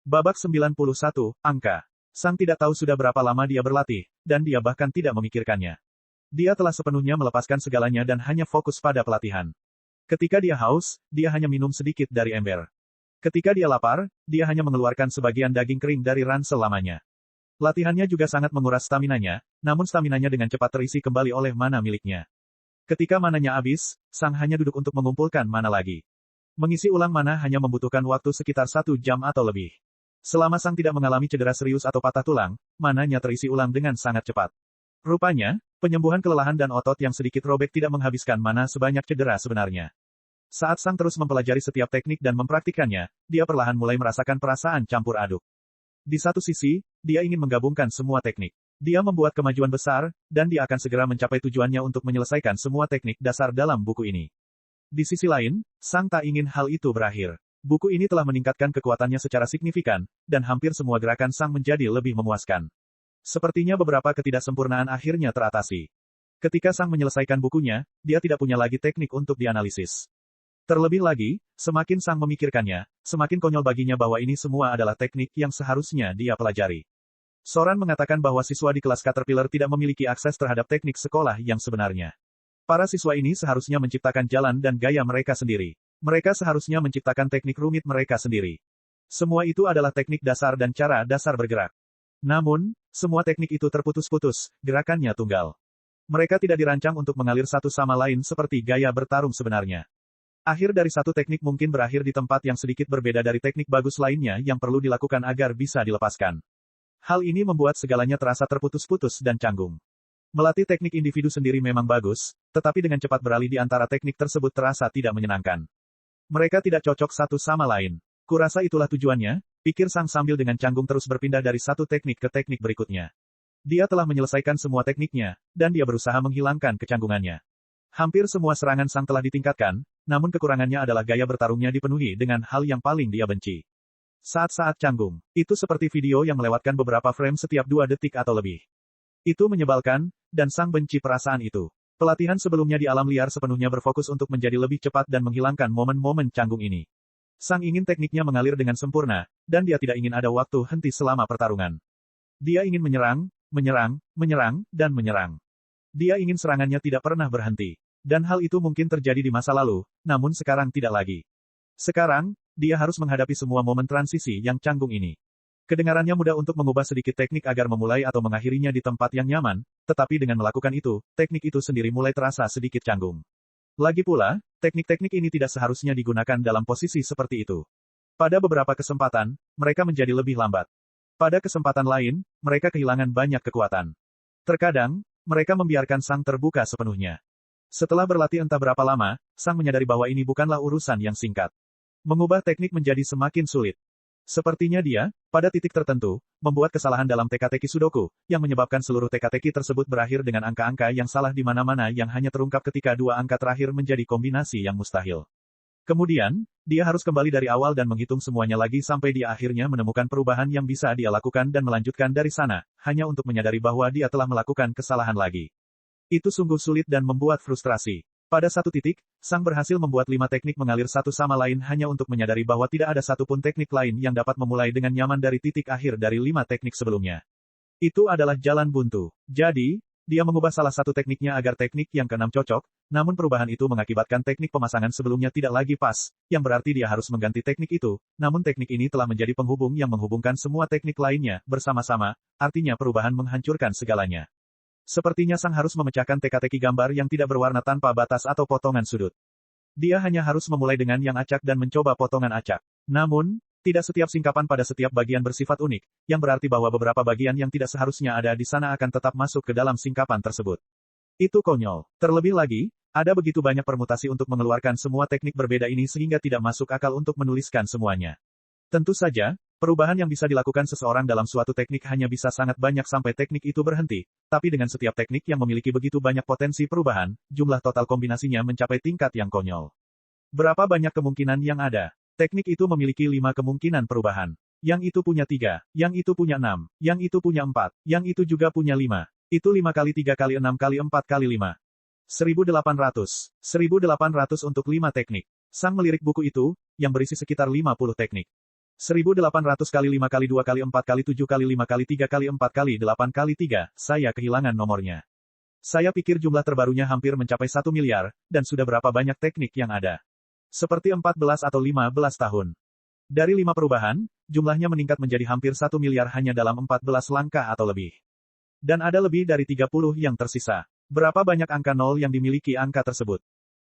Babak 91, angka. Sang tidak tahu sudah berapa lama dia berlatih, dan dia bahkan tidak memikirkannya. Dia telah sepenuhnya melepaskan segalanya dan hanya fokus pada pelatihan. Ketika dia haus, dia hanya minum sedikit dari ember. Ketika dia lapar, dia hanya mengeluarkan sebagian daging kering dari ransel lamanya. Latihannya juga sangat menguras staminanya, namun staminanya dengan cepat terisi kembali oleh mana miliknya. Ketika mananya habis, Sang hanya duduk untuk mengumpulkan mana lagi. Mengisi ulang mana hanya membutuhkan waktu sekitar 1 jam atau lebih. Selama Sang tidak mengalami cedera serius atau patah tulang, mananya terisi ulang dengan sangat cepat. Rupanya, penyembuhan kelelahan dan otot yang sedikit robek tidak menghabiskan mana sebanyak cedera sebenarnya. Saat Sang terus mempelajari setiap teknik dan mempraktikannya, dia perlahan mulai merasakan perasaan campur aduk. Di satu sisi, dia ingin menggabungkan semua teknik. Dia membuat kemajuan besar, dan dia akan segera mencapai tujuannya untuk menyelesaikan semua teknik dasar dalam buku ini. Di sisi lain, Sang tak ingin hal itu berakhir. Buku ini telah meningkatkan kekuatannya secara signifikan, dan hampir semua gerakan Sang menjadi lebih memuaskan. Sepertinya beberapa ketidaksempurnaan akhirnya teratasi. Ketika Sang menyelesaikan bukunya, dia tidak punya lagi teknik untuk dianalisis. Terlebih lagi, semakin Sang memikirkannya, semakin konyol baginya bahwa ini semua adalah teknik yang seharusnya dia pelajari. Soran mengatakan bahwa siswa di kelas Caterpillar tidak memiliki akses terhadap teknik sekolah yang sebenarnya. Para siswa ini seharusnya menciptakan jalan dan gaya mereka sendiri. Mereka seharusnya menciptakan teknik rumit mereka sendiri. Semua itu adalah teknik dasar dan cara dasar bergerak. Namun, semua teknik itu terputus-putus, gerakannya tunggal. Mereka tidak dirancang untuk mengalir satu sama lain seperti gaya bertarung sebenarnya. Akhir dari satu teknik mungkin berakhir di tempat yang sedikit berbeda dari teknik bagus lainnya yang perlu dilakukan agar bisa dilepaskan. Hal ini membuat segalanya terasa terputus-putus dan canggung. Melatih teknik individu sendiri memang bagus, tetapi dengan cepat beralih di antara teknik tersebut terasa tidak menyenangkan. Mereka tidak cocok satu sama lain. Kurasa itulah tujuannya, pikir Sang sambil dengan canggung terus berpindah dari satu teknik ke teknik berikutnya. Dia telah menyelesaikan semua tekniknya, dan dia berusaha menghilangkan kecanggungannya. Hampir semua serangan Sang telah ditingkatkan, namun kekurangannya adalah gaya bertarungnya dipenuhi dengan hal yang paling dia benci. Saat-saat canggung, itu seperti video yang melewatkan beberapa frame setiap 2 detik atau lebih. Itu menyebalkan, dan Sang benci perasaan itu. Pelatihan sebelumnya di alam liar sepenuhnya berfokus untuk menjadi lebih cepat dan menghilangkan momen-momen canggung ini. Sang ingin tekniknya mengalir dengan sempurna, dan dia tidak ingin ada waktu henti selama pertarungan. Dia ingin menyerang, menyerang, menyerang, dan menyerang. Dia ingin serangannya tidak pernah berhenti. Dan hal itu mungkin terjadi di masa lalu, namun sekarang tidak lagi. Sekarang, dia harus menghadapi semua momen transisi yang canggung ini. Kedengarannya mudah untuk mengubah sedikit teknik agar memulai atau mengakhirinya di tempat yang nyaman, tetapi dengan melakukan itu, teknik itu sendiri mulai terasa sedikit canggung. Lagi pula, teknik-teknik ini tidak seharusnya digunakan dalam posisi seperti itu. Pada beberapa kesempatan, mereka menjadi lebih lambat. Pada kesempatan lain, mereka kehilangan banyak kekuatan. Terkadang, mereka membiarkan Sang terbuka sepenuhnya. Setelah berlatih entah berapa lama, Sang menyadari bahwa ini bukanlah urusan yang singkat. Mengubah teknik menjadi semakin sulit. Sepertinya dia, pada titik tertentu, membuat kesalahan dalam teka-teki Sudoku, yang menyebabkan seluruh teka-teki tersebut berakhir dengan angka-angka yang salah di mana-mana yang hanya terungkap ketika 2 angka terakhir menjadi kombinasi yang mustahil. Kemudian, dia harus kembali dari awal dan menghitung semuanya lagi sampai dia akhirnya menemukan perubahan yang bisa dia lakukan dan melanjutkan dari sana, hanya untuk menyadari bahwa dia telah melakukan kesalahan lagi. Itu sungguh sulit dan membuat frustrasi. Pada satu titik, Sang berhasil membuat 5 teknik mengalir satu sama lain hanya untuk menyadari bahwa tidak ada satupun teknik lain yang dapat memulai dengan nyaman dari titik akhir dari 5 teknik sebelumnya. Itu adalah jalan buntu. Jadi, dia mengubah salah satu tekniknya agar teknik yang keenam cocok, namun perubahan itu mengakibatkan teknik pemasangan sebelumnya tidak lagi pas, yang berarti dia harus mengganti teknik itu, namun teknik ini telah menjadi penghubung yang menghubungkan semua teknik lainnya, bersama-sama, artinya perubahan menghancurkan segalanya. Sepertinya Sang harus memecahkan teka-teki gambar yang tidak berwarna tanpa batas atau potongan sudut. Dia hanya harus memulai dengan yang acak dan mencoba potongan acak. Namun, tidak setiap singkapan pada setiap bagian bersifat unik, yang berarti bahwa beberapa bagian yang tidak seharusnya ada di sana akan tetap masuk ke dalam singkapan tersebut. Itu konyol. Terlebih lagi, ada begitu banyak permutasi untuk mengeluarkan semua teknik berbeda ini sehingga tidak masuk akal untuk menuliskan semuanya. Tentu saja, perubahan yang bisa dilakukan seseorang dalam suatu teknik hanya bisa sangat banyak sampai teknik itu berhenti, tapi dengan setiap teknik yang memiliki begitu banyak potensi perubahan, jumlah total kombinasinya mencapai tingkat yang konyol. Berapa banyak kemungkinan yang ada? Teknik itu memiliki 5 kemungkinan perubahan. Yang itu punya 3, yang itu punya 6, yang itu punya 4, yang itu juga punya 5. Itu 5 kali 3 kali 6 kali 4 kali 5. 1800. 1800 untuk 5 teknik. Sang melirik buku itu, yang berisi sekitar 50 teknik. 1800 kali 5 kali 2 kali 4 kali 7 kali 5 kali 3 kali 4 kali 8 kali 3, saya kehilangan nomornya. Saya pikir jumlah terbarunya hampir mencapai 1 miliar, dan sudah berapa banyak teknik yang ada. Seperti 14 atau 15 tahun. Dari 5 perubahan, jumlahnya meningkat menjadi hampir 1 miliar hanya dalam 14 langkah atau lebih. Dan ada lebih dari 30 yang tersisa. Berapa banyak angka nol yang dimiliki angka tersebut?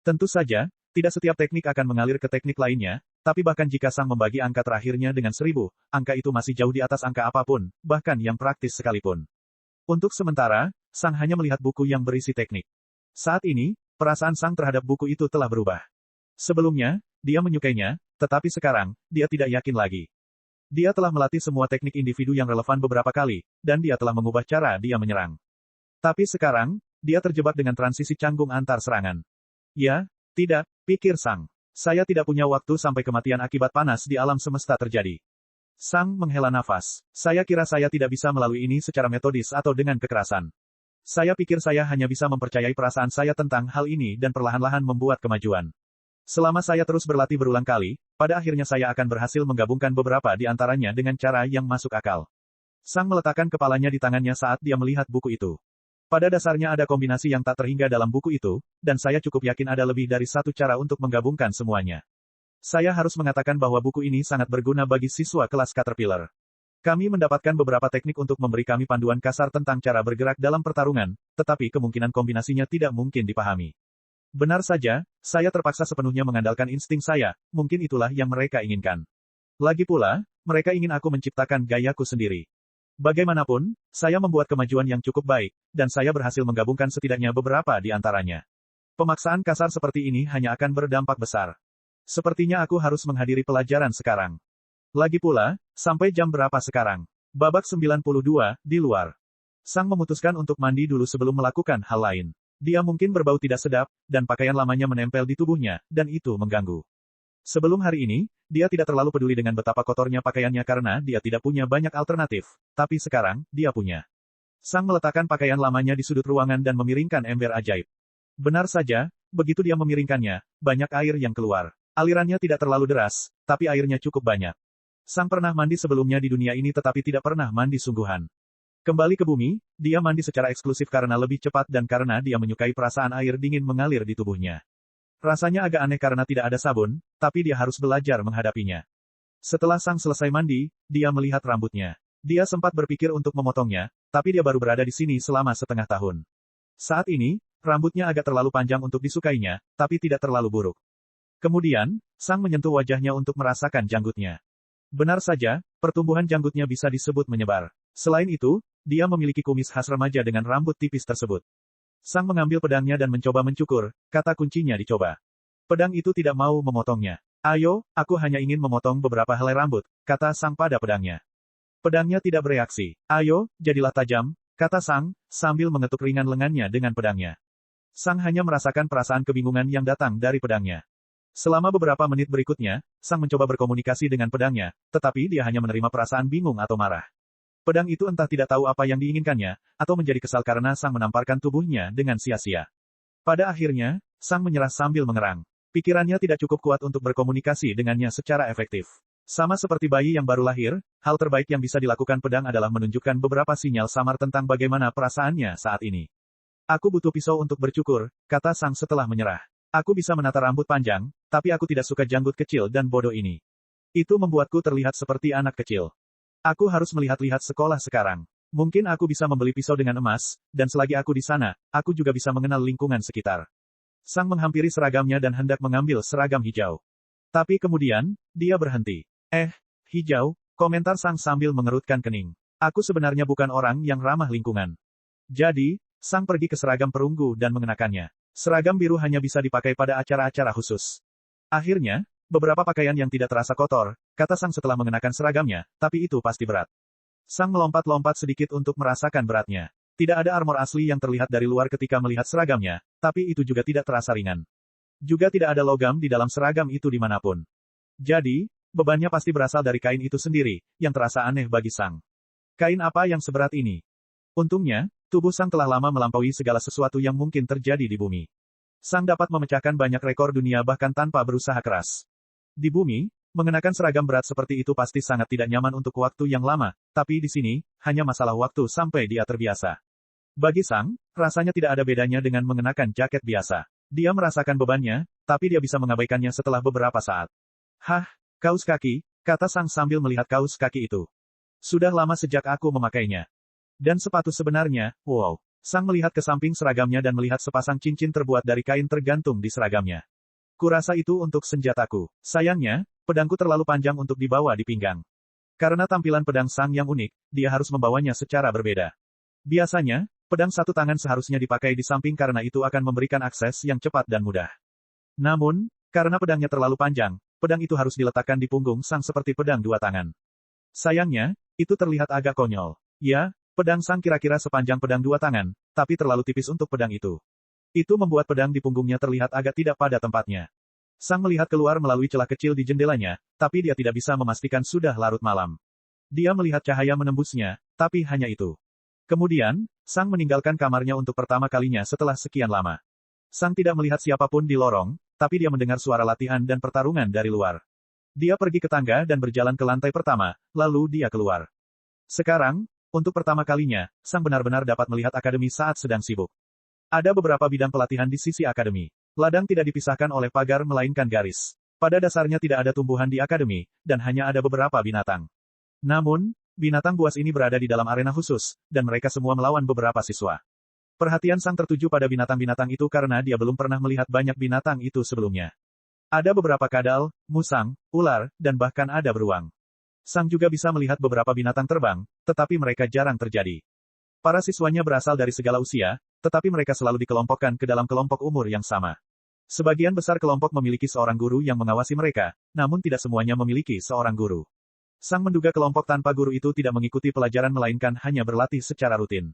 Tentu saja, tidak setiap teknik akan mengalir ke teknik lainnya, tapi bahkan jika Sang membagi angka terakhirnya dengan 1000, angka itu masih jauh di atas angka apapun, bahkan yang praktis sekalipun. Untuk sementara, Sang hanya melihat buku yang berisi teknik. Saat ini, perasaan Sang terhadap buku itu telah berubah. Sebelumnya, dia menyukainya, tetapi sekarang, dia tidak yakin lagi. Dia telah melatih semua teknik individu yang relevan beberapa kali, dan dia telah mengubah cara dia menyerang. Tapi sekarang, dia terjebak dengan transisi canggung antar serangan. Ya, tidak, pikir Sang. Saya tidak punya waktu sampai kematian akibat panas di alam semesta terjadi. Sang menghela nafas. Saya kira saya tidak bisa melalui ini secara metodis atau dengan kekerasan. Saya pikir saya hanya bisa mempercayai perasaan saya tentang hal ini dan perlahan-lahan membuat kemajuan. Selama saya terus berlatih berulang kali, pada akhirnya saya akan berhasil menggabungkan beberapa di antaranya dengan cara yang masuk akal. Sang meletakkan kepalanya di tangannya saat dia melihat buku itu. Pada dasarnya ada kombinasi yang tak terhingga dalam buku itu, dan saya cukup yakin ada lebih dari satu cara untuk menggabungkan semuanya. Saya harus mengatakan bahwa buku ini sangat berguna bagi siswa kelas Caterpillar. Kami mendapatkan beberapa teknik untuk memberi kami panduan kasar tentang cara bergerak dalam pertarungan, tetapi kemungkinan kombinasinya tidak mungkin dipahami. Benar saja, saya terpaksa sepenuhnya mengandalkan insting saya, mungkin itulah yang mereka inginkan. Lagi pula, mereka ingin aku menciptakan gayaku sendiri. Bagaimanapun, saya membuat kemajuan yang cukup baik, dan saya berhasil menggabungkan setidaknya beberapa di antaranya. Pemaksaan kasar seperti ini hanya akan berdampak besar. Sepertinya aku harus menghadiri pelajaran sekarang. Lagi pula, sampai jam berapa sekarang? Babak 92, di luar. Sang memutuskan untuk mandi dulu sebelum melakukan hal lain. Dia mungkin berbau tidak sedap, dan pakaian lamanya menempel di tubuhnya, dan itu mengganggu. Sebelum hari ini, dia tidak terlalu peduli dengan betapa kotornya pakaiannya karena dia tidak punya banyak alternatif, tapi sekarang, dia punya. Sang meletakkan pakaian lamanya di sudut ruangan dan memiringkan ember ajaib. Benar saja, begitu dia memiringkannya, banyak air yang keluar. Alirannya tidak terlalu deras, tapi airnya cukup banyak. Sang pernah mandi sebelumnya di dunia ini tetapi tidak pernah mandi sungguhan. Kembali ke bumi, dia mandi secara eksklusif karena lebih cepat dan karena dia menyukai perasaan air dingin mengalir di tubuhnya. Rasanya agak aneh karena tidak ada sabun, tapi dia harus belajar menghadapinya. Setelah Sang selesai mandi, dia melihat rambutnya. Dia sempat berpikir untuk memotongnya, tapi dia baru berada di sini selama setengah tahun. Saat ini, rambutnya agak terlalu panjang untuk disukainya, tapi tidak terlalu buruk. Kemudian, Sang menyentuh wajahnya untuk merasakan janggutnya. Benar saja, pertumbuhan janggutnya bisa disebut menyebar. Selain itu, dia memiliki kumis khas remaja dengan rambut tipis tersebut. Sang mengambil pedangnya dan mencoba mencukur, kata kuncinya dicoba. Pedang itu tidak mau memotongnya. Ayo, aku hanya ingin memotong beberapa helai rambut, kata Sang pada pedangnya. Pedangnya tidak bereaksi. Ayo, jadilah tajam, kata Sang, sambil mengetuk ringan lengannya dengan pedangnya. Sang hanya merasakan perasaan kebingungan yang datang dari pedangnya. Selama beberapa menit berikutnya, Sang mencoba berkomunikasi dengan pedangnya, tetapi dia hanya menerima perasaan bingung atau marah. Pedang itu entah tidak tahu apa yang diinginkannya, atau menjadi kesal karena Sang menamparkan tubuhnya dengan sia-sia. Pada akhirnya, Sang menyerah sambil mengerang. Pikirannya tidak cukup kuat untuk berkomunikasi dengannya secara efektif. Sama seperti bayi yang baru lahir, hal terbaik yang bisa dilakukan pedang adalah menunjukkan beberapa sinyal samar tentang bagaimana perasaannya saat ini. Aku butuh pisau untuk bercukur, kata Sang setelah menyerah. Aku bisa menata rambut panjang, tapi aku tidak suka janggut kecil dan bodoh ini. Itu membuatku terlihat seperti anak kecil. Aku harus melihat-lihat sekolah sekarang. Mungkin aku bisa membeli pisau dengan emas, dan selagi aku di sana, aku juga bisa mengenal lingkungan sekitar. Sang menghampiri seragamnya dan hendak mengambil seragam hijau. Tapi kemudian, dia berhenti. Hijau, komentar Sang sambil mengerutkan kening. Aku sebenarnya bukan orang yang ramah lingkungan. Jadi, Sang pergi ke seragam perunggu dan mengenakannya. Seragam biru hanya bisa dipakai pada acara-acara khusus. Akhirnya, beberapa pakaian yang tidak terasa kotor, kata Sang setelah mengenakan seragamnya, tapi itu pasti berat. Sang melompat-lompat sedikit untuk merasakan beratnya. Tidak ada armor asli yang terlihat dari luar ketika melihat seragamnya, tapi itu juga tidak terasa ringan. Juga tidak ada logam di dalam seragam itu dimanapun. Jadi, bebannya pasti berasal dari kain itu sendiri, yang terasa aneh bagi Sang. Kain apa yang seberat ini? Untungnya, tubuh Sang telah lama melampaui segala sesuatu yang mungkin terjadi di bumi. Sang dapat memecahkan banyak rekor dunia bahkan tanpa berusaha keras. Di bumi, Mengenakan seragam berat seperti itu pasti sangat tidak nyaman untuk waktu yang lama, tapi di sini, hanya masalah waktu sampai dia terbiasa. Bagi Sang, rasanya tidak ada bedanya dengan mengenakan jaket biasa. Dia merasakan bebannya, tapi dia bisa mengabaikannya setelah beberapa saat. Hah, kaos kaki, kata Sang sambil melihat kaos kaki itu. Sudah lama sejak aku memakainya. Dan sepatu sebenarnya, wow. Sang melihat ke samping seragamnya dan melihat sepasang cincin terbuat dari kain tergantung di seragamnya. Kurasa itu untuk senjataku. Sayangnya, pedangku terlalu panjang untuk dibawa di pinggang. Karena tampilan pedang Sang yang unik, dia harus membawanya secara berbeda. Biasanya, pedang satu tangan seharusnya dipakai di samping karena itu akan memberikan akses yang cepat dan mudah. Namun, karena pedangnya terlalu panjang, pedang itu harus diletakkan di punggung Sang seperti pedang dua tangan. Sayangnya, itu terlihat agak konyol. Ya, pedang Sang kira-kira sepanjang pedang dua tangan, tapi terlalu tipis untuk pedang itu. Itu membuat pedang di punggungnya terlihat agak tidak pada tempatnya. Sang melihat keluar melalui celah kecil di jendelanya, tapi dia tidak bisa memastikan sudah larut malam. Dia melihat cahaya menembusnya, tapi hanya itu. Kemudian, Sang meninggalkan kamarnya untuk pertama kalinya setelah sekian lama. Sang tidak melihat siapapun di lorong, tapi dia mendengar suara latihan dan pertarungan dari luar. Dia pergi ke tangga dan berjalan ke lantai pertama, lalu dia keluar. Sekarang, untuk pertama kalinya, Sang benar-benar dapat melihat akademi saat sedang sibuk. Ada beberapa bidang pelatihan di sisi akademi. Ladang tidak dipisahkan oleh pagar melainkan garis. Pada dasarnya tidak ada tumbuhan di akademi, dan hanya ada beberapa binatang. Namun, binatang buas ini berada di dalam arena khusus, dan mereka semua melawan beberapa siswa. Perhatian Sang tertuju pada binatang-binatang itu karena dia belum pernah melihat banyak binatang itu sebelumnya. Ada beberapa kadal, musang, ular, dan bahkan ada beruang. Sang juga bisa melihat beberapa binatang terbang, tetapi mereka jarang terjadi. Para siswanya berasal dari segala usia, tetapi mereka selalu dikelompokkan ke dalam kelompok umur yang sama. Sebagian besar kelompok memiliki seorang guru yang mengawasi mereka, namun tidak semuanya memiliki seorang guru. Sang menduga kelompok tanpa guru itu tidak mengikuti pelajaran melainkan hanya berlatih secara rutin.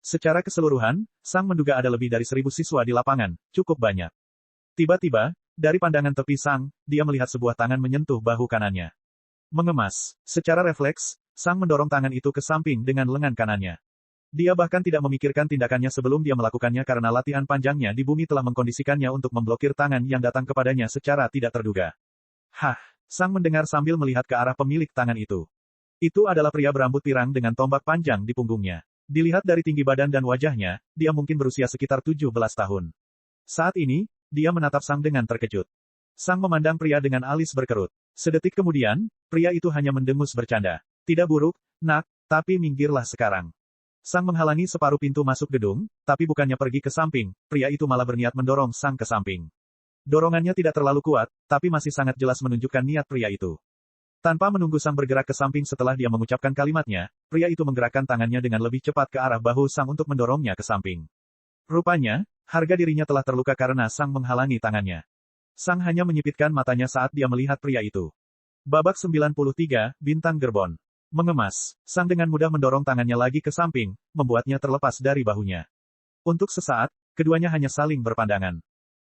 Secara keseluruhan, Sang menduga ada lebih dari 1.000 siswa di lapangan, cukup banyak. Tiba-tiba, dari pandangan tepi Sang, dia melihat sebuah tangan menyentuh bahu kanannya. Mengemas. Secara refleks, Sang mendorong tangan itu ke samping dengan lengan kanannya. Dia bahkan tidak memikirkan tindakannya sebelum dia melakukannya karena latihan panjangnya di bumi telah mengkondisikannya untuk memblokir tangan yang datang kepadanya secara tidak terduga. Hah! Sang mendengar sambil melihat ke arah pemilik tangan itu. Itu adalah pria berambut pirang dengan tombak panjang di punggungnya. Dilihat dari tinggi badan dan wajahnya, dia mungkin berusia sekitar 17 tahun. Saat ini, dia menatap Sang dengan terkejut. Sang memandang pria dengan alis berkerut. Sedetik kemudian, pria itu hanya mendengus bercanda. Tidak buruk, nak, tapi minggirlah sekarang. Sang menghalangi separuh pintu masuk gedung, tapi bukannya pergi ke samping, pria itu malah berniat mendorong Sang ke samping. Dorongannya tidak terlalu kuat, tapi masih sangat jelas menunjukkan niat pria itu. Tanpa menunggu Sang bergerak ke samping setelah dia mengucapkan kalimatnya, pria itu menggerakkan tangannya dengan lebih cepat ke arah bahu Sang untuk mendorongnya ke samping. Rupanya, harga dirinya telah terluka karena Sang menghalangi tangannya. Sang hanya menyipitkan matanya saat dia melihat pria itu. Babak 93, Bintang Gerbon. Mengemas, Sang dengan mudah mendorong tangannya lagi ke samping, membuatnya terlepas dari bahunya. Untuk sesaat, keduanya hanya saling berpandangan.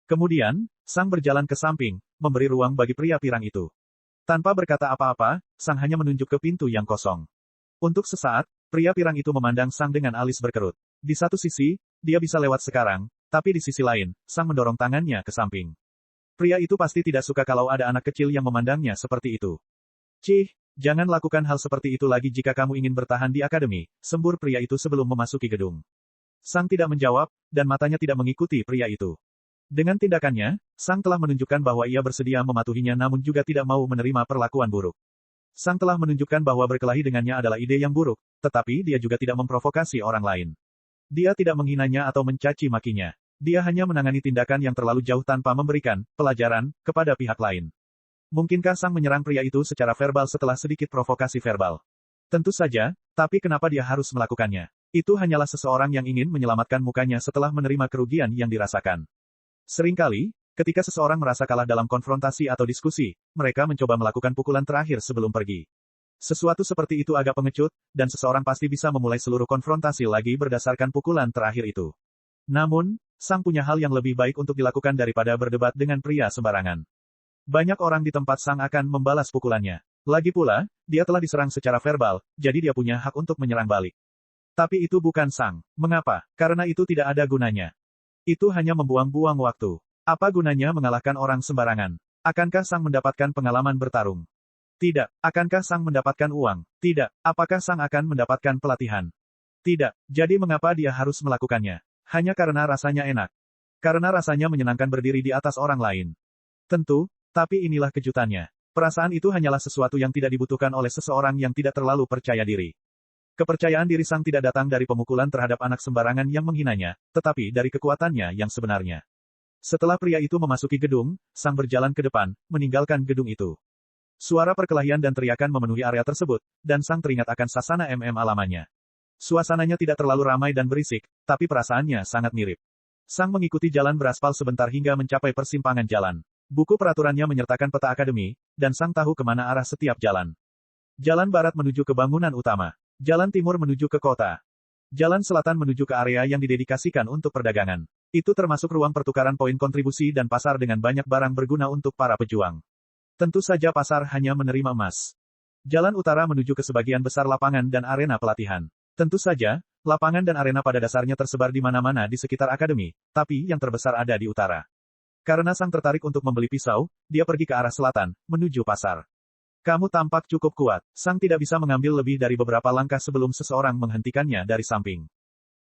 Kemudian, Sang berjalan ke samping, memberi ruang bagi pria pirang itu. Tanpa berkata apa-apa, Sang hanya menunjuk ke pintu yang kosong. Untuk sesaat, pria pirang itu memandang Sang dengan alis berkerut. Di satu sisi, dia bisa lewat sekarang, tapi di sisi lain, Sang mendorong tangannya ke samping. Pria itu pasti tidak suka kalau ada anak kecil yang memandangnya seperti itu. Cih, jangan lakukan hal seperti itu lagi jika kamu ingin bertahan di akademi, sembur pria itu sebelum memasuki gedung. Sang tidak menjawab, dan matanya tidak mengikuti pria itu. Dengan tindakannya, Sang telah menunjukkan bahwa ia bersedia mematuhinya namun juga tidak mau menerima perlakuan buruk. Sang telah menunjukkan bahwa berkelahi dengannya adalah ide yang buruk, tetapi dia juga tidak memprovokasi orang lain. Dia tidak menghinanya atau mencaci makinya. Dia hanya menangani tindakan yang terlalu jauh tanpa memberikan pelajaran kepada pihak lain. Mungkinkah Sang menyerang pria itu secara verbal setelah sedikit provokasi verbal? Tentu saja, tapi kenapa dia harus melakukannya? Itu hanyalah seseorang yang ingin menyelamatkan mukanya setelah menerima kerugian yang dirasakan. Seringkali, ketika seseorang merasa kalah dalam konfrontasi atau diskusi, mereka mencoba melakukan pukulan terakhir sebelum pergi. Sesuatu seperti itu agak pengecut, dan seseorang pasti bisa memulai seluruh konfrontasi lagi berdasarkan pukulan terakhir itu. Namun, Sang punya hal yang lebih baik untuk dilakukan daripada berdebat dengan pria sembarangan. Banyak orang di tempat Sang akan membalas pukulannya. Lagi pula, dia telah diserang secara verbal, jadi dia punya hak untuk menyerang balik. Tapi itu bukan Sang. Mengapa? Karena itu tidak ada gunanya. Itu hanya membuang-buang waktu. Apa gunanya mengalahkan orang sembarangan? Akankah Sang mendapatkan pengalaman bertarung? Tidak. Akankah Sang mendapatkan uang? Tidak. Apakah Sang akan mendapatkan pelatihan? Tidak. Jadi mengapa dia harus melakukannya? Hanya karena rasanya enak. Karena rasanya menyenangkan berdiri di atas orang lain. Tentu, tapi inilah kejutannya. Perasaan itu hanyalah sesuatu yang tidak dibutuhkan oleh seseorang yang tidak terlalu percaya diri. Kepercayaan diri Sang tidak datang dari pemukulan terhadap anak sembarangan yang menghinanya, tetapi dari kekuatannya yang sebenarnya. Setelah pria itu memasuki gedung, Sang berjalan ke depan, meninggalkan gedung itu. Suara perkelahian dan teriakan memenuhi area tersebut, dan Sang teringat akan sasana lamanya. Suasananya tidak terlalu ramai dan berisik, tapi perasaannya sangat mirip. Sang mengikuti jalan beraspal sebentar hingga mencapai persimpangan jalan. Buku peraturannya menyertakan peta akademi, dan Sang tahu kemana arah setiap jalan. Jalan barat menuju ke bangunan utama. Jalan timur menuju ke kota. Jalan selatan menuju ke area yang didedikasikan untuk perdagangan. Itu termasuk ruang pertukaran poin kontribusi dan pasar dengan banyak barang berguna untuk para pejuang. Tentu saja pasar hanya menerima emas. Jalan utara menuju ke sebagian besar lapangan dan arena pelatihan. Tentu saja, lapangan dan arena pada dasarnya tersebar di mana-mana di sekitar akademi, tapi yang terbesar ada di utara. Karena Sang tertarik untuk membeli pisau, dia pergi ke arah selatan, menuju pasar. Kamu tampak cukup kuat. Sang tidak bisa mengambil lebih dari beberapa langkah sebelum seseorang menghentikannya dari samping.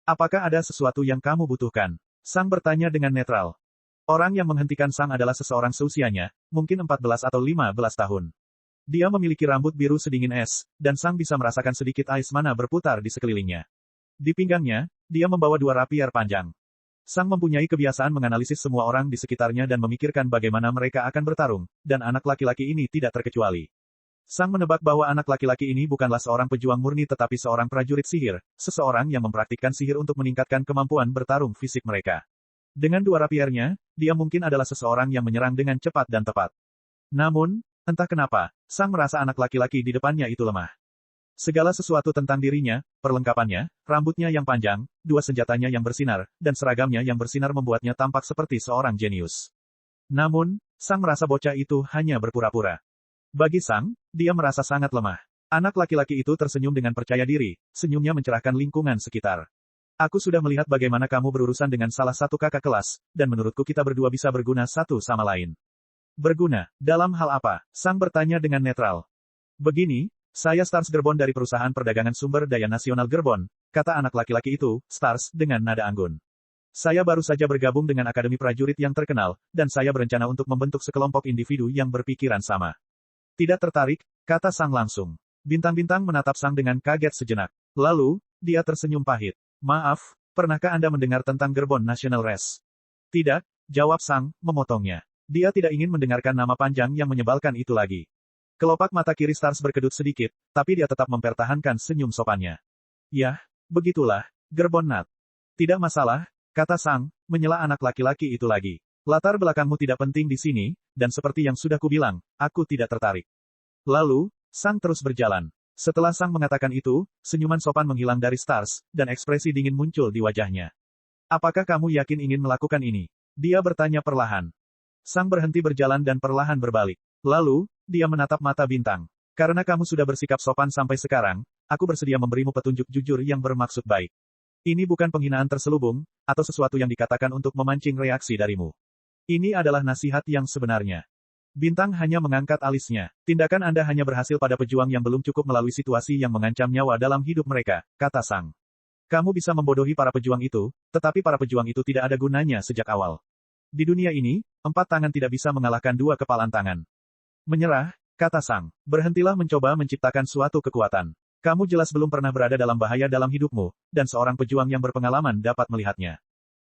Apakah ada sesuatu yang kamu butuhkan? Sang bertanya dengan netral. Orang yang menghentikan Sang adalah seseorang seusianya, mungkin 14 atau 15 tahun. Dia memiliki rambut biru sedingin es, dan Sang bisa merasakan sedikit ais mana berputar di sekelilingnya. Di pinggangnya, dia membawa 2 rapier panjang. Sang mempunyai kebiasaan menganalisis semua orang di sekitarnya dan memikirkan bagaimana mereka akan bertarung, dan anak laki-laki ini tidak terkecuali. Sang menebak bahwa anak laki-laki ini bukanlah seorang pejuang murni tetapi seorang prajurit sihir, seseorang yang mempraktikkan sihir untuk meningkatkan kemampuan bertarung fisik mereka. Dengan 2 rapiernya, dia mungkin adalah seseorang yang menyerang dengan cepat dan tepat. Namun, entah kenapa, Sang merasa anak laki-laki di depannya itu lemah. Segala sesuatu tentang dirinya, perlengkapannya, rambutnya yang panjang, 2 senjatanya yang bersinar, dan seragamnya yang bersinar membuatnya tampak seperti seorang jenius. Namun, Sang merasa bocah itu hanya berpura-pura. Bagi Sang, dia merasa sangat lemah. Anak laki-laki itu tersenyum dengan percaya diri, senyumnya mencerahkan lingkungan sekitar. Aku sudah melihat bagaimana kamu berurusan dengan salah satu kakak kelas, dan menurutku kita berdua bisa berguna satu sama lain. Berguna, dalam hal apa? Sang bertanya dengan netral. Begini, saya Stars Gerbon dari perusahaan perdagangan sumber daya nasional Gerbon, kata anak laki-laki itu, Stars, dengan nada anggun. Saya baru saja bergabung dengan Akademi Prajurit yang terkenal, dan saya berencana untuk membentuk sekelompok individu yang berpikiran sama. Tidak tertarik, kata Sang langsung. Bintang-bintang menatap Sang dengan kaget sejenak. Lalu, dia tersenyum pahit. Maaf, pernahkah Anda mendengar tentang Gerbon National Race? Tidak, jawab Sang, memotongnya. Dia tidak ingin mendengarkan nama panjang yang menyebalkan itu lagi. Kelopak mata kiri Stars berkedut sedikit, tapi dia tetap mempertahankan senyum sopannya. Yah, begitulah, Gerbon Nat. Tidak masalah, kata Sang, menyela anak laki-laki itu lagi. Latar belakangmu tidak penting di sini, dan seperti yang sudah kubilang, aku tidak tertarik. Lalu, Sang terus berjalan. Setelah Sang mengatakan itu, senyuman sopan menghilang dari Stars, dan ekspresi dingin muncul di wajahnya. Apakah kamu yakin ingin melakukan ini? Dia bertanya perlahan. Sang berhenti berjalan dan perlahan berbalik. Lalu, dia menatap mata Bintang. Karena kamu sudah bersikap sopan sampai sekarang, aku bersedia memberimu petunjuk jujur yang bermaksud baik. Ini bukan penghinaan terselubung, atau sesuatu yang dikatakan untuk memancing reaksi darimu. Ini adalah nasihat yang sebenarnya. Bintang hanya mengangkat alisnya. Tindakan Anda hanya berhasil pada pejuang yang belum cukup melalui situasi yang mengancam nyawa dalam hidup mereka, kata Sang. Kamu bisa membodohi para pejuang itu, tetapi para pejuang itu tidak ada gunanya sejak awal. Di dunia ini, 4 tangan tidak bisa mengalahkan 2 kepalan tangan. Menyerah, kata Sang. Berhentilah mencoba menciptakan suatu kekuatan. Kamu jelas belum pernah berada dalam bahaya dalam hidupmu, dan seorang pejuang yang berpengalaman dapat melihatnya.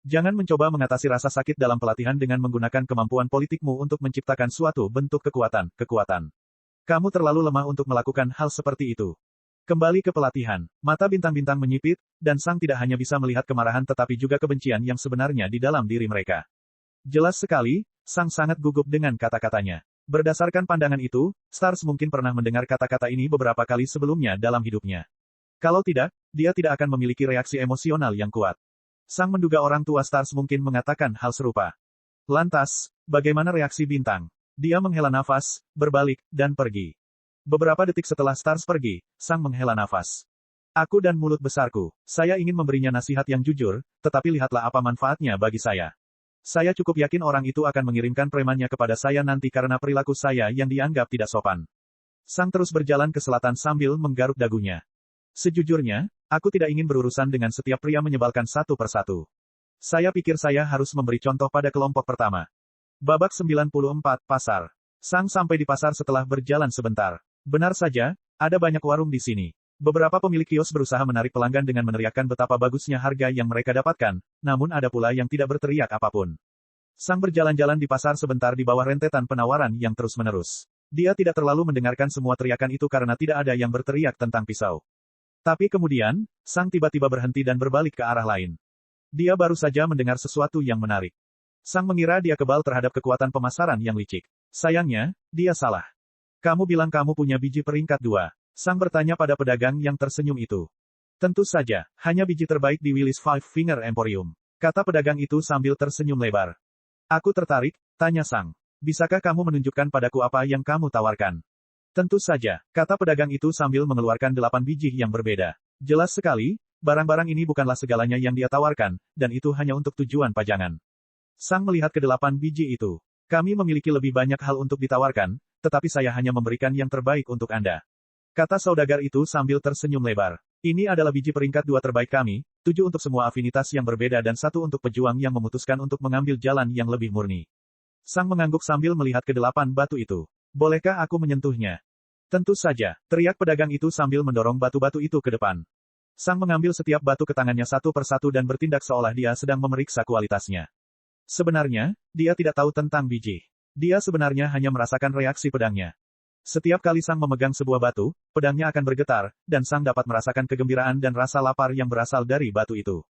Jangan mencoba mengatasi rasa sakit dalam pelatihan dengan menggunakan kemampuan politikmu untuk menciptakan suatu bentuk kekuatan. Kamu terlalu lemah untuk melakukan hal seperti itu. Kembali ke pelatihan. Mata bintang-bintang menyipit, dan Sang tidak hanya bisa melihat kemarahan tetapi juga kebencian yang sebenarnya di dalam diri mereka. Jelas sekali, Sang sangat gugup dengan kata-katanya. Berdasarkan pandangan itu, Stars mungkin pernah mendengar kata-kata ini beberapa kali sebelumnya dalam hidupnya. Kalau tidak, dia tidak akan memiliki reaksi emosional yang kuat. Sang menduga orang tua Stars mungkin mengatakan hal serupa. Lantas, bagaimana reaksi Bintang? Dia menghela nafas, berbalik, dan pergi. Beberapa detik setelah Stars pergi, Sang menghela nafas. Aku dan mulut besarku, saya ingin memberinya nasihat yang jujur, tetapi lihatlah apa manfaatnya bagi saya. Saya cukup yakin orang itu akan mengirimkan premannya kepada saya nanti karena perilaku saya yang dianggap tidak sopan. Sang terus berjalan ke selatan sambil menggaruk dagunya. Sejujurnya, aku tidak ingin berurusan dengan setiap pria menyebalkan satu persatu. Saya pikir saya harus memberi contoh pada kelompok pertama. Babak 94, Pasar. Sang sampai di pasar setelah berjalan sebentar. Benar saja, ada banyak warung di sini. Beberapa pemilik kios berusaha menarik pelanggan dengan meneriakkan betapa bagusnya harga yang mereka dapatkan, namun ada pula yang tidak berteriak apapun. Sang berjalan-jalan di pasar sebentar di bawah rentetan penawaran yang terus-menerus. Dia tidak terlalu mendengarkan semua teriakan itu karena tidak ada yang berteriak tentang pisau. Tapi kemudian, Sang tiba-tiba berhenti dan berbalik ke arah lain. Dia baru saja mendengar sesuatu yang menarik. Sang mengira dia kebal terhadap kekuatan pemasaran yang licik. Sayangnya, dia salah. Kamu bilang kamu punya biji peringkat 2. Sang bertanya pada pedagang yang tersenyum itu. Tentu saja, hanya biji terbaik di Willis Five Finger Emporium. Kata pedagang itu sambil tersenyum lebar. Aku tertarik, tanya Sang. Bisakah kamu menunjukkan padaku apa yang kamu tawarkan? Tentu saja, kata pedagang itu sambil mengeluarkan 8 biji yang berbeda. Jelas sekali, barang-barang ini bukanlah segalanya yang dia tawarkan, dan itu hanya untuk tujuan pajangan. Sang melihat ke 8 biji itu. Kami memiliki lebih banyak hal untuk ditawarkan, tetapi saya hanya memberikan yang terbaik untuk Anda. Kata saudagar itu sambil tersenyum lebar. Ini adalah biji peringkat 2 terbaik kami, 7 untuk semua afinitas yang berbeda dan 1 untuk pejuang yang memutuskan untuk mengambil jalan yang lebih murni. Sang mengangguk sambil melihat ke 8 batu itu. Bolehkah aku menyentuhnya? Tentu saja, teriak pedagang itu sambil mendorong batu-batu itu ke depan. Sang mengambil setiap batu ke tangannya satu persatu dan bertindak seolah dia sedang memeriksa kualitasnya. Sebenarnya, dia tidak tahu tentang biji. Dia sebenarnya hanya merasakan reaksi pedangnya. Setiap kali Sang memegang sebuah batu, pedangnya akan bergetar, dan Sang dapat merasakan kegembiraan dan rasa lapar yang berasal dari batu itu.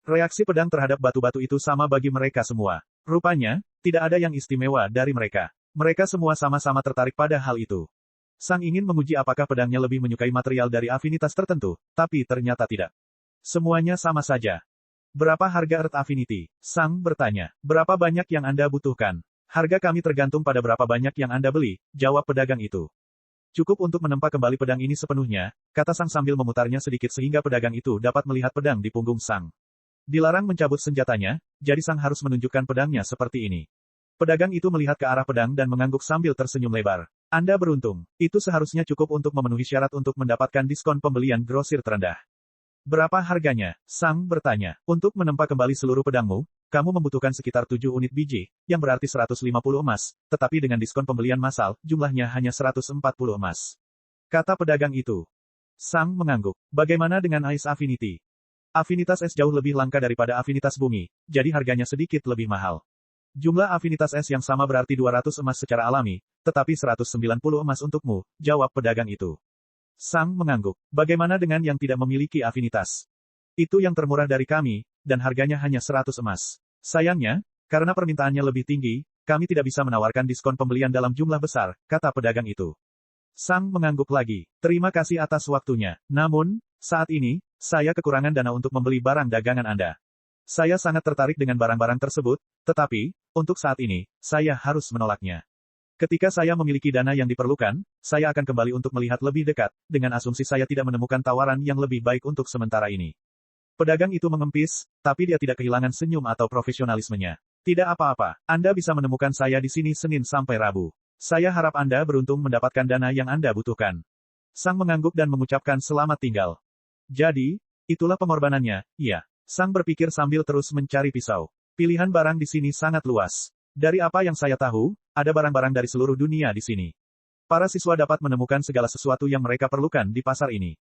Reaksi pedang terhadap batu-batu itu sama bagi mereka semua. Rupanya, tidak ada yang istimewa dari mereka. Mereka semua sama-sama tertarik pada hal itu. Sang ingin menguji apakah pedangnya lebih menyukai material dari afinitas tertentu, tapi ternyata tidak. Semuanya sama saja. Berapa harga Earth Affinity? Sang bertanya. Berapa banyak yang Anda butuhkan? Harga kami tergantung pada berapa banyak yang Anda beli, jawab pedagang itu. Cukup untuk menempa kembali pedang ini sepenuhnya, kata Sang sambil memutarnya sedikit sehingga pedagang itu dapat melihat pedang di punggung Sang. Dilarang mencabut senjatanya, jadi Sang harus menunjukkan pedangnya seperti ini. Pedagang itu melihat ke arah pedang dan mengangguk sambil tersenyum lebar. Anda beruntung, itu seharusnya cukup untuk memenuhi syarat untuk mendapatkan diskon pembelian grosir terendah. Berapa harganya? Sang bertanya. Untuk menempa kembali seluruh pedangmu, kamu membutuhkan sekitar 7 unit biji, yang berarti 150 emas, tetapi dengan diskon pembelian massal, jumlahnya hanya 140 emas. Kata pedagang itu. Sang mengangguk. Bagaimana dengan Ice Affinity? Afinitas es jauh lebih langka daripada afinitas bumi, jadi harganya sedikit lebih mahal. Jumlah afinitas es yang sama berarti 200 emas secara alami, tetapi 190 emas untukmu, jawab pedagang itu. Sang mengangguk. Bagaimana dengan yang tidak memiliki afinitas? Itu yang termurah dari kami, dan harganya hanya 100 emas. Sayangnya, karena permintaannya lebih tinggi, kami tidak bisa menawarkan diskon pembelian dalam jumlah besar, kata pedagang itu. Sang mengangguk lagi. Terima kasih atas waktunya. Namun, saat ini, saya kekurangan dana untuk membeli barang dagangan Anda. Saya sangat tertarik dengan barang-barang tersebut, tetapi, untuk saat ini, saya harus menolaknya. Ketika saya memiliki dana yang diperlukan, saya akan kembali untuk melihat lebih dekat, dengan asumsi saya tidak menemukan tawaran yang lebih baik untuk sementara ini. Pedagang itu mengempis, tapi dia tidak kehilangan senyum atau profesionalismenya. Tidak apa-apa, Anda bisa menemukan saya di sini Senin sampai Rabu. Saya harap Anda beruntung mendapatkan dana yang Anda butuhkan. Sang mengangguk dan mengucapkan selamat tinggal. Jadi, itulah pengorbanannya, iya. Sang berpikir sambil terus mencari pisau. Pilihan barang di sini sangat luas. Dari apa yang saya tahu, ada barang-barang dari seluruh dunia di sini. Para siswa dapat menemukan segala sesuatu yang mereka perlukan di pasar ini.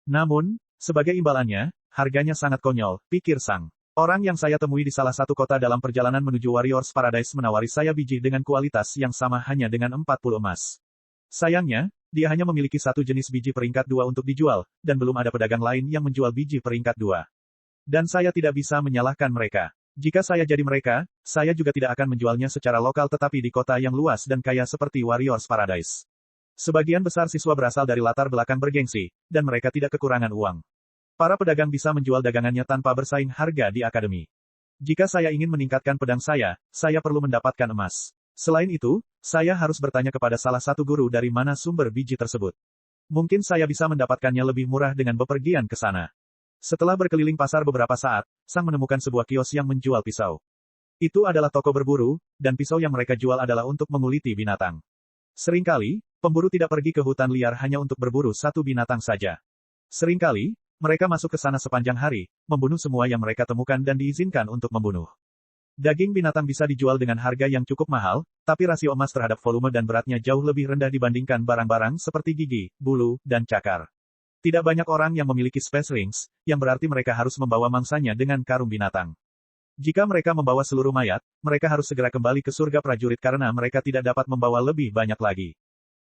Namun, sebagai imbalannya, harganya sangat konyol, pikir Sang. Orang yang saya temui di salah satu kota dalam perjalanan menuju Warriors Paradise menawari saya biji dengan kualitas yang sama hanya dengan 40 emas. Sayangnya, dia hanya memiliki satu jenis biji peringkat 2 untuk dijual, dan belum ada pedagang lain yang menjual biji peringkat 2. Dan saya tidak bisa menyalahkan mereka. Jika saya jadi mereka, saya juga tidak akan menjualnya secara lokal tetapi di kota yang luas dan kaya seperti Warriors Paradise. Sebagian besar siswa berasal dari latar belakang bergengsi, dan mereka tidak kekurangan uang. Para pedagang bisa menjual dagangannya tanpa bersaing harga di akademi. Jika saya ingin meningkatkan pedang saya perlu mendapatkan emas. Selain itu, saya harus bertanya kepada salah satu guru dari mana sumber biji tersebut. Mungkin saya bisa mendapatkannya lebih murah dengan bepergian ke sana. Setelah berkeliling pasar beberapa saat, Sang menemukan sebuah kios yang menjual pisau. Itu adalah toko berburu, dan pisau yang mereka jual adalah untuk menguliti binatang. Seringkali, pemburu tidak pergi ke hutan liar hanya untuk berburu satu binatang saja. Seringkali, mereka masuk ke sana sepanjang hari, membunuh semua yang mereka temukan dan diizinkan untuk membunuh. Daging binatang bisa dijual dengan harga yang cukup mahal, tapi rasio emas terhadap volume dan beratnya jauh lebih rendah dibandingkan barang-barang seperti gigi, bulu, dan cakar. Tidak banyak orang yang memiliki space rings, yang berarti mereka harus membawa mangsanya dengan karung binatang. Jika mereka membawa seluruh mayat, mereka harus segera kembali ke surga prajurit karena mereka tidak dapat membawa lebih banyak lagi.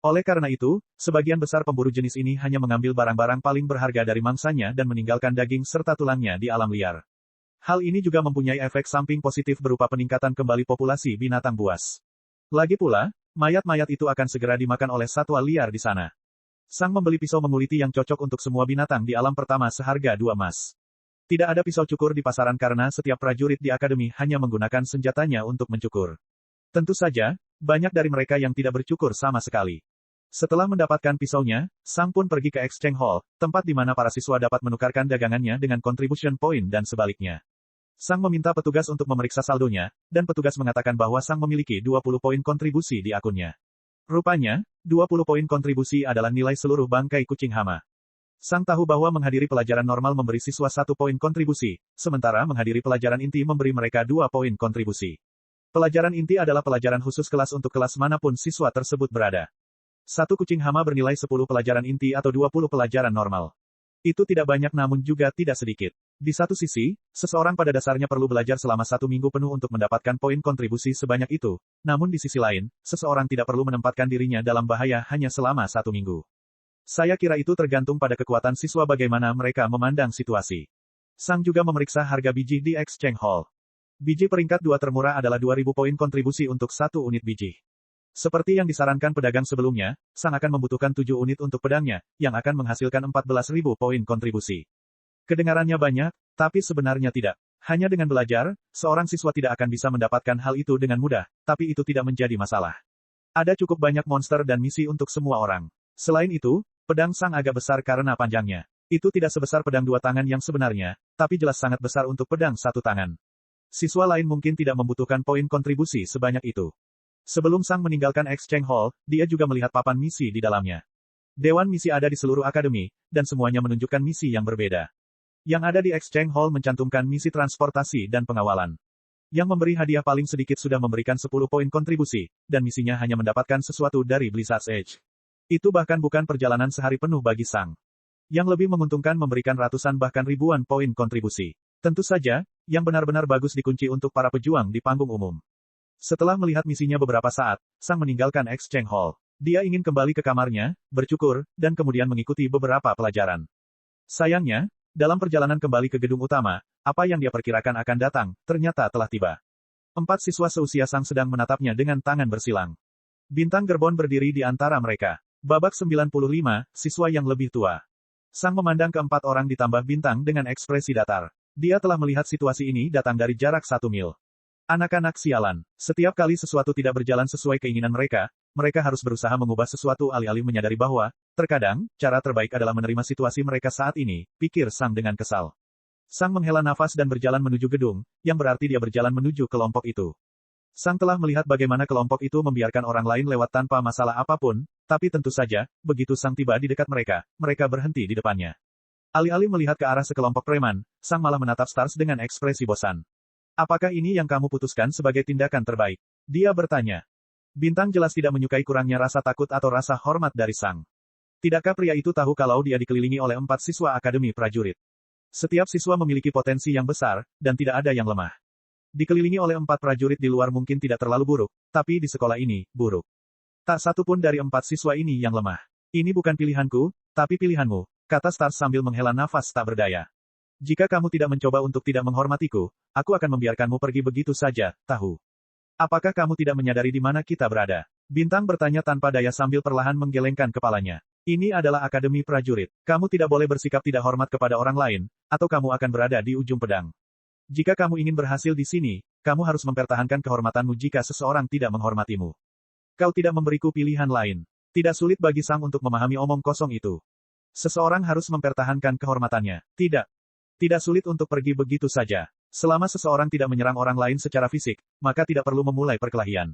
Oleh karena itu, sebagian besar pemburu jenis ini hanya mengambil barang-barang paling berharga dari mangsanya dan meninggalkan daging serta tulangnya di alam liar. Hal ini juga mempunyai efek samping positif berupa peningkatan kembali populasi binatang buas. Lagi pula, mayat-mayat itu akan segera dimakan oleh satwa liar di sana. Sang membeli pisau menguliti yang cocok untuk semua binatang di alam pertama seharga 2 emas. Tidak ada pisau cukur di pasaran karena setiap prajurit di akademi hanya menggunakan senjatanya untuk mencukur. Tentu saja, banyak dari mereka yang tidak bercukur sama sekali. Setelah mendapatkan pisaunya, Sang pun pergi ke Exchange Hall, tempat di mana para siswa dapat menukarkan dagangannya dengan contribution point dan sebaliknya. Sang meminta petugas untuk memeriksa saldonya, dan petugas mengatakan bahwa Sang memiliki 20 poin kontribusi di akunnya. Rupanya, 20 poin kontribusi adalah nilai seluruh bangkai kucing hama. Sang tahu bahwa menghadiri pelajaran normal memberi siswa 1 poin kontribusi, sementara menghadiri pelajaran inti memberi mereka 2 poin kontribusi. Pelajaran inti adalah pelajaran khusus kelas untuk kelas manapun siswa tersebut berada. 1 kucing hama bernilai 10 pelajaran inti atau 20 pelajaran normal. Itu tidak banyak namun juga tidak sedikit. Di satu sisi, seseorang pada dasarnya perlu belajar selama 1 minggu penuh untuk mendapatkan poin kontribusi sebanyak itu. Namun di sisi lain, seseorang tidak perlu menempatkan dirinya dalam bahaya hanya selama 1 minggu. Saya kira itu tergantung pada kekuatan siswa bagaimana mereka memandang situasi. Sang juga memeriksa harga biji di Exchange Hall. Biji peringkat 2 termurah adalah 2000 poin kontribusi untuk 1 unit biji. Seperti yang disarankan pedagang sebelumnya, Sang akan membutuhkan 7 unit untuk pedangnya, yang akan menghasilkan 14.000 poin kontribusi. Kedengarannya banyak, tapi sebenarnya tidak. Hanya dengan belajar, seorang siswa tidak akan bisa mendapatkan hal itu dengan mudah, tapi itu tidak menjadi masalah. Ada cukup banyak monster dan misi untuk semua orang. Selain itu, pedang Sang agak besar karena panjangnya. Itu tidak sebesar pedang 2 tangan yang sebenarnya, tapi jelas sangat besar untuk pedang 1 tangan. Siswa lain mungkin tidak membutuhkan poin kontribusi sebanyak itu. Sebelum Sang meninggalkan Exchange Hall, dia juga melihat papan misi di dalamnya. Dewan misi ada di seluruh akademi, dan semuanya menunjukkan misi yang berbeda. Yang ada di Exchange Hall mencantumkan misi transportasi dan pengawalan. Yang memberi hadiah paling sedikit sudah memberikan 10 poin kontribusi, dan misinya hanya mendapatkan sesuatu dari Blizzard's Edge. Itu bahkan bukan perjalanan sehari penuh bagi Sang. Yang lebih menguntungkan memberikan ratusan bahkan ribuan poin kontribusi. Tentu saja, yang benar-benar bagus dikunci untuk para pejuang di panggung umum. Setelah melihat misinya beberapa saat, Sang meninggalkan Exchange Hall. Dia ingin kembali ke kamarnya, bercukur, dan kemudian mengikuti beberapa pelajaran. Sayangnya, dalam perjalanan kembali ke gedung utama, apa yang dia perkirakan akan datang, ternyata telah tiba. 4 siswa seusia Sang sedang menatapnya dengan tangan bersilang. Bintang Gerbon berdiri di antara mereka. Babak 95, siswa yang lebih tua. Sang memandang ke-4 orang ditambah Bintang dengan ekspresi datar. Dia telah melihat situasi ini datang dari jarak 1 mil. Anak-anak sialan. Setiap kali sesuatu tidak berjalan sesuai keinginan mereka harus berusaha mengubah sesuatu alih-alih menyadari bahwa, terkadang, cara terbaik adalah menerima situasi mereka saat ini, pikir Sang dengan kesal. Sang menghela nafas dan berjalan menuju gedung, yang berarti dia berjalan menuju kelompok itu. Sang telah melihat bagaimana kelompok itu membiarkan orang lain lewat tanpa masalah apapun, tapi tentu saja, begitu Sang tiba di dekat mereka berhenti di depannya. Alih-alih melihat ke arah sekelompok preman, Sang malah menatap Stars dengan ekspresi bosan. Apakah ini yang kamu putuskan sebagai tindakan terbaik? Dia bertanya. Bintang jelas tidak menyukai kurangnya rasa takut atau rasa hormat dari Sang. Tidakkah pria itu tahu kalau dia dikelilingi oleh 4 siswa akademi prajurit? Setiap siswa memiliki potensi yang besar, dan tidak ada yang lemah. Dikelilingi oleh 4 prajurit di luar mungkin tidak terlalu buruk, tapi di sekolah ini, buruk. Tak satu pun dari 4 siswa ini yang lemah. Ini bukan pilihanku, tapi pilihanmu, kata Stars sambil menghela nafas tak berdaya. Jika kamu tidak mencoba untuk tidak menghormatiku, aku akan membiarkanmu pergi begitu saja, tahu. Apakah kamu tidak menyadari di mana kita berada? Bintang bertanya tanpa daya sambil perlahan menggelengkan kepalanya. Ini adalah akademi prajurit. Kamu tidak boleh bersikap tidak hormat kepada orang lain, atau kamu akan berada di ujung pedang. Jika kamu ingin berhasil di sini, kamu harus mempertahankan kehormatanmu jika seseorang tidak menghormatimu. Kau tidak memberiku pilihan lain. Tidak sulit bagi Sang untuk memahami omong kosong itu. Seseorang harus mempertahankan kehormatannya. Tidak sulit untuk pergi begitu saja. Selama seseorang tidak menyerang orang lain secara fisik, maka tidak perlu memulai perkelahian.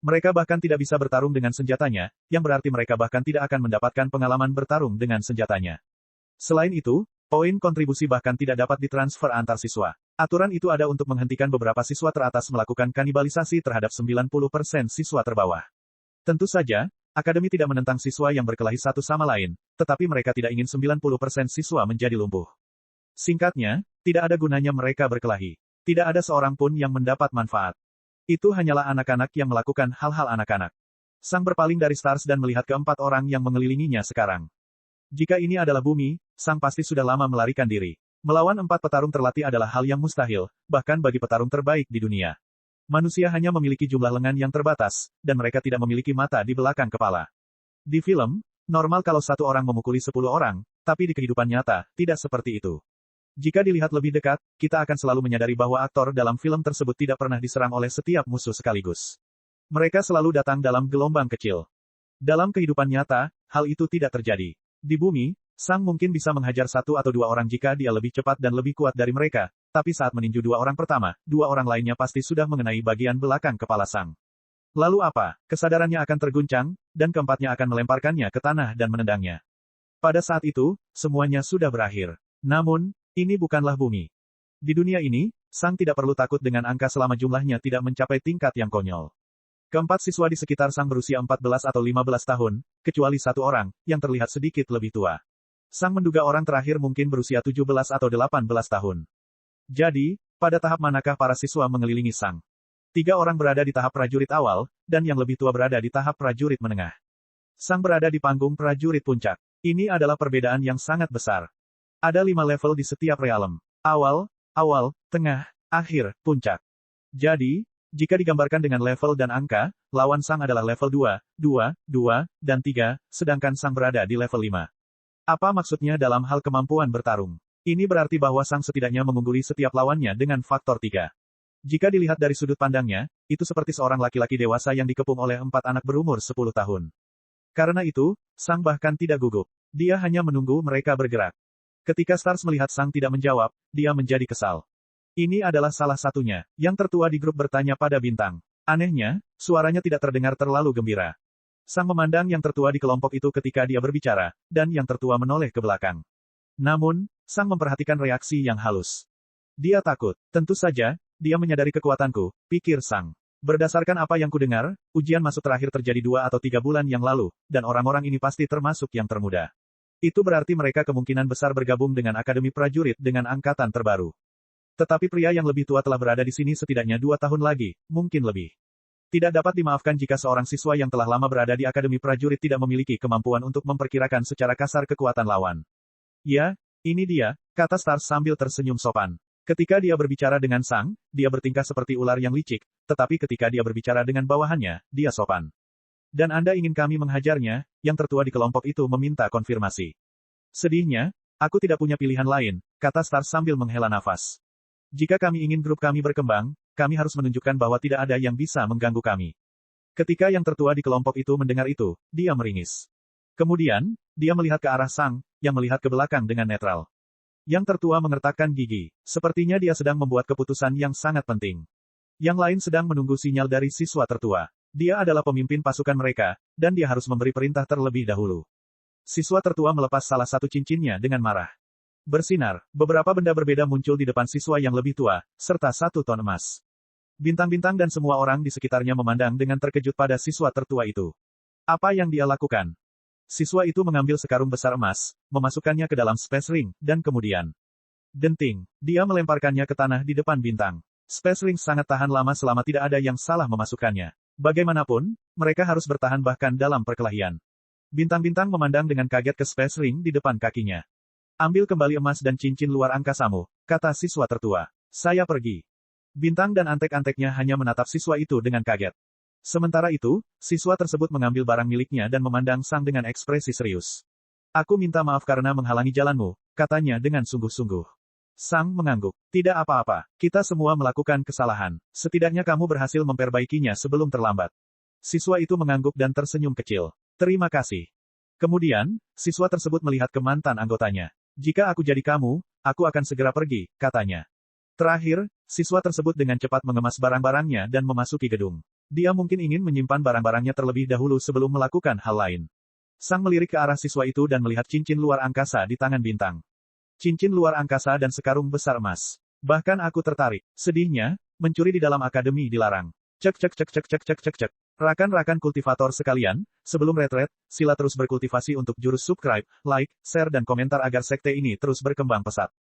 Mereka bahkan tidak bisa bertarung dengan senjatanya, yang berarti mereka bahkan tidak akan mendapatkan pengalaman bertarung dengan senjatanya. Selain itu, poin kontribusi bahkan tidak dapat ditransfer antar siswa. Aturan itu ada untuk menghentikan beberapa siswa teratas melakukan kanibalisasi terhadap 90% siswa terbawah. Tentu saja, akademi tidak menentang siswa yang berkelahi satu sama lain, tetapi mereka tidak ingin 90% siswa menjadi lumpuh. Singkatnya, tidak ada gunanya mereka berkelahi. Tidak ada seorang pun yang mendapat manfaat. Itu hanyalah anak-anak yang melakukan hal-hal anak-anak. Sang berpaling dari Stars dan melihat keempat orang yang mengelilinginya sekarang. Jika ini adalah bumi, Sang pasti sudah lama melarikan diri. Melawan 4 petarung terlatih adalah hal yang mustahil, bahkan bagi petarung terbaik di dunia. Manusia hanya memiliki jumlah lengan yang terbatas, dan mereka tidak memiliki mata di belakang kepala. Di film, normal kalau satu orang memukuli 10 orang, tapi di kehidupan nyata, tidak seperti itu. Jika dilihat lebih dekat, kita akan selalu menyadari bahwa aktor dalam film tersebut tidak pernah diserang oleh setiap musuh sekaligus. Mereka selalu datang dalam gelombang kecil. Dalam kehidupan nyata, hal itu tidak terjadi. Di bumi, Sang mungkin bisa menghajar 1 atau 2 orang jika dia lebih cepat dan lebih kuat dari mereka, tapi saat meninju 2 orang pertama, 2 orang lainnya pasti sudah mengenai bagian belakang kepala Sang. Lalu apa? Kesadarannya akan terguncang, dan keempatnya akan melemparkannya ke tanah dan menendangnya. Pada saat itu, semuanya sudah berakhir. Namun, ini bukanlah bumi. Di dunia ini, Sang tidak perlu takut dengan angka selama jumlahnya tidak mencapai tingkat yang konyol. Keempat siswa di sekitar Sang berusia 14 atau 15 tahun, kecuali 1 orang, yang terlihat sedikit lebih tua. Sang menduga orang terakhir mungkin berusia 17 atau 18 tahun. Jadi, pada tahap manakah para siswa mengelilingi Sang? 3 orang berada di tahap prajurit awal, dan yang lebih tua berada di tahap prajurit menengah. Sang berada di panggung prajurit puncak. Ini adalah perbedaan yang sangat besar. Ada 5 level di setiap realm. Awal, tengah, akhir, puncak. Jadi, jika digambarkan dengan level dan angka, lawan Sang adalah level 2, dan 3, sedangkan Sang berada di level 5. Apa maksudnya dalam hal kemampuan bertarung? Ini berarti bahwa Sang setidaknya mengungguli setiap lawannya dengan faktor 3. Jika dilihat dari sudut pandangnya, itu seperti seorang laki-laki dewasa yang dikepung oleh 4 anak berumur 10 tahun. Karena itu, Sang bahkan tidak gugup. Dia hanya menunggu mereka bergerak. Ketika Stars melihat Sang tidak menjawab, dia menjadi kesal. Ini adalah salah satunya. Yang tertua di grup bertanya pada Bintang. Anehnya, suaranya tidak terdengar terlalu gembira. Sang memandang yang tertua di kelompok itu ketika dia berbicara, dan yang tertua menoleh ke belakang. Namun, Sang memperhatikan reaksi yang halus. Dia takut. Tentu saja, dia menyadari kekuatanku, pikir Sang. Berdasarkan apa yang kudengar, ujian masuk terakhir terjadi 2 atau 3 bulan yang lalu, dan orang-orang ini pasti termasuk yang termuda. Itu berarti mereka kemungkinan besar bergabung dengan Akademi Prajurit dengan angkatan terbaru. Tetapi pria yang lebih tua telah berada di sini setidaknya 2 tahun lagi, mungkin lebih. Tidak dapat dimaafkan jika seorang siswa yang telah lama berada di Akademi Prajurit tidak memiliki kemampuan untuk memperkirakan secara kasar kekuatan lawan. Ya, ini dia, kata Stars sambil tersenyum sopan. Ketika dia berbicara dengan Sang, dia bertingkah seperti ular yang licik, tetapi ketika dia berbicara dengan bawahannya, dia sopan. Dan Anda ingin kami menghajarnya, yang tertua di kelompok itu meminta konfirmasi. Sedihnya, aku tidak punya pilihan lain, kata Stars sambil menghela nafas. Jika kami ingin grup kami berkembang, kami harus menunjukkan bahwa tidak ada yang bisa mengganggu kami. Ketika yang tertua di kelompok itu mendengar itu, dia meringis. Kemudian, dia melihat ke arah Sang, yang melihat ke belakang dengan netral. Yang tertua mengertakkan gigi. Sepertinya dia sedang membuat keputusan yang sangat penting. Yang lain sedang menunggu sinyal dari siswa tertua. Dia adalah pemimpin pasukan mereka, dan dia harus memberi perintah terlebih dahulu. Siswa tertua melepas salah satu cincinnya dengan marah. Bersinar, beberapa benda berbeda muncul di depan siswa yang lebih tua, serta 1 ton emas. Bintang-bintang dan semua orang di sekitarnya memandang dengan terkejut pada siswa tertua itu. Apa yang dia lakukan? Siswa itu mengambil sekarung besar emas, memasukkannya ke dalam Space Ring, dan kemudian denting, dia melemparkannya ke tanah di depan Bintang. Space Ring sangat tahan lama selama tidak ada yang salah memasukkannya. Bagaimanapun, mereka harus bertahan bahkan dalam perkelahian. Bintang-bintang memandang dengan kaget ke Space Ring di depan kakinya. Ambil kembali emas dan cincin luar angkasamu, kata siswa tertua. Saya pergi. Bintang dan antek-anteknya hanya menatap siswa itu dengan kaget. Sementara itu, siswa tersebut mengambil barang miliknya dan memandang Sang dengan ekspresi serius. Aku minta maaf karena menghalangi jalanmu, katanya dengan sungguh-sungguh. Sang mengangguk. Tidak apa-apa, kita semua melakukan kesalahan. Setidaknya kamu berhasil memperbaikinya sebelum terlambat. Siswa itu mengangguk dan tersenyum kecil. Terima kasih. Kemudian, siswa tersebut melihat ke mantan anggotanya. Jika aku jadi kamu, aku akan segera pergi, katanya. Terakhir, siswa tersebut dengan cepat mengemas barang-barangnya dan memasuki gedung. Dia mungkin ingin menyimpan barang-barangnya terlebih dahulu sebelum melakukan hal lain. Sang melirik ke arah siswa itu dan melihat cincin luar angkasa di tangan bintang. Cincin luar angkasa dan sekarung besar emas. Bahkan aku tertarik. Sedihnya, mencuri di dalam akademi dilarang. Cek cek cek cek cek cek cek cek. Rakan-rakan kultivator sekalian, sebelum retret, sila terus berkultivasi untuk jurus subscribe, like, share dan komentar agar sekte ini terus berkembang pesat.